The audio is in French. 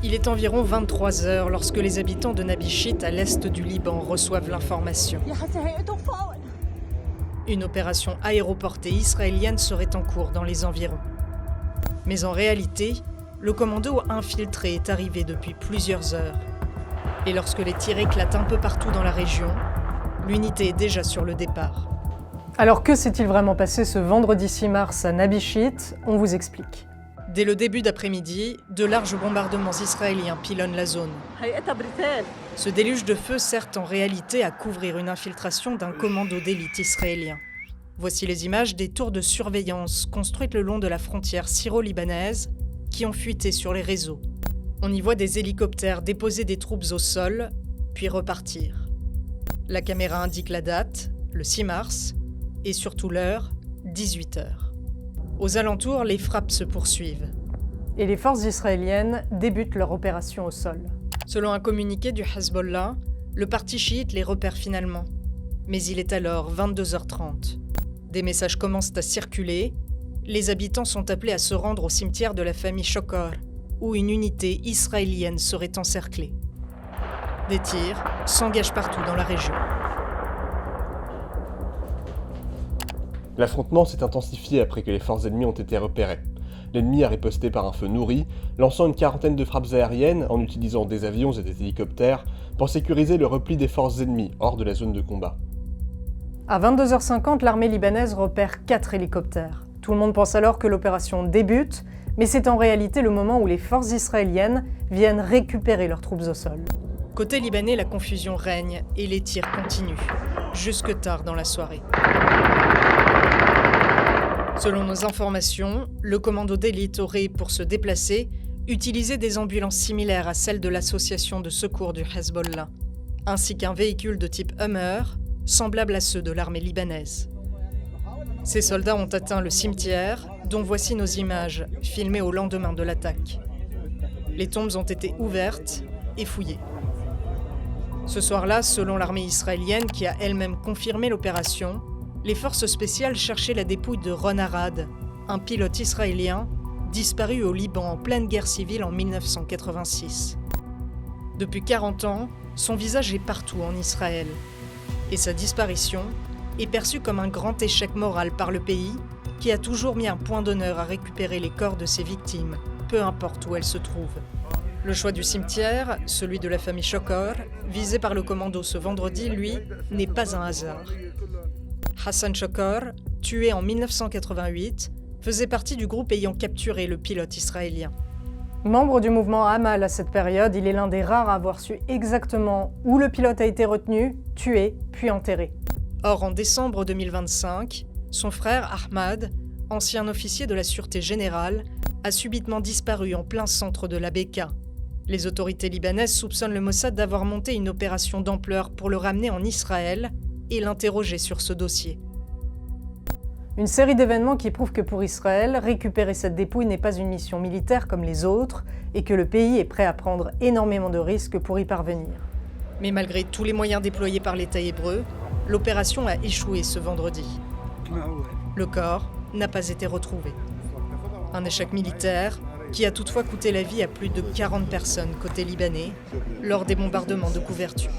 Il est environ 23 heures lorsque les habitants de Nabichit, à l'est du Liban, reçoivent l'information. Une opération aéroportée israélienne serait en cours dans les environs. Mais en réalité, le commando infiltré est arrivé depuis plusieurs heures. Et lorsque les tirs éclatent un peu partout dans la région, l'unité est déjà sur le départ. Alors que s'est-il vraiment passé ce vendredi 6 mars à Nabichit? On vous explique. Dès le début d'après-midi, de larges bombardements israéliens pilonnent la zone. Ce déluge de feu sert en réalité à couvrir une infiltration d'un commando d'élite israélien. Voici les images des tours de surveillance construites le long de la frontière syro-libanaise qui ont fuité sur les réseaux. On y voit des hélicoptères déposer des troupes au sol, puis repartir. La caméra indique la date, le 6 mars, et surtout l'heure, 18h. Aux alentours, les frappes se poursuivent. Et les forces israéliennes débutent leur opération au sol. Selon un communiqué du Hezbollah, le parti chiite les repère finalement. Mais il est alors 22h30. Des messages commencent à circuler. Les habitants sont appelés à se rendre au cimetière de la famille Shokor, où une unité israélienne serait encerclée. Des tirs s'engagent partout dans la région. L'affrontement s'est intensifié après que les forces ennemies ont été repérées. L'ennemi a riposté par un feu nourri, lançant une quarantaine de frappes aériennes en utilisant des avions et des hélicoptères pour sécuriser le repli des forces ennemies hors de la zone de combat. À 22h50, l'armée libanaise repère 4 hélicoptères. Tout le monde pense alors que l'opération débute, mais c'est en réalité le moment où les forces israéliennes viennent récupérer leurs troupes au sol. Côté libanais, la confusion règne et les tirs continuent, jusque tard dans la soirée. Selon nos informations, le commando d'élite aurait, pour se déplacer, utilisé des ambulances similaires à celles de l'association de secours du Hezbollah, ainsi qu'un véhicule de type Hummer, semblable à ceux de l'armée libanaise. Ces soldats ont atteint le cimetière, dont voici nos images, filmées au lendemain de l'attaque. Les tombes ont été ouvertes et fouillées. Ce soir-là, selon l'armée israélienne qui a elle-même confirmé l'opération, les forces spéciales cherchaient la dépouille de Ron Arad, un pilote israélien disparu au Liban en pleine guerre civile en 1986. Depuis 40 ans, son visage est partout en Israël. Et sa disparition est perçue comme un grand échec moral par le pays qui a toujours mis un point d'honneur à récupérer les corps de ses victimes, peu importe où elles se trouvent. Le choix du cimetière, celui de la famille Shokor, visé par le commando ce vendredi, lui, n'est pas un hasard. Hassan Shokor, tué en 1988, faisait partie du groupe ayant capturé le pilote israélien. Membre du mouvement Amal à cette période, il est l'un des rares à avoir su exactement où le pilote a été retenu, tué, puis enterré. Or, en décembre 2025, son frère Ahmad, ancien officier de la Sûreté générale, a subitement disparu en plein centre de la Bekaa. Les autorités libanaises soupçonnent le Mossad d'avoir monté une opération d'ampleur pour le ramener en Israël et l'interroger sur ce dossier. Une série d'événements qui prouvent que pour Israël, récupérer cette dépouille n'est pas une mission militaire comme les autres et que le pays est prêt à prendre énormément de risques pour y parvenir. Mais malgré tous les moyens déployés par l'État hébreu, l'opération a échoué ce vendredi. Le corps n'a pas été retrouvé. Un échec militaire qui a toutefois coûté la vie à plus de 40 personnes côté libanais lors des bombardements de couverture.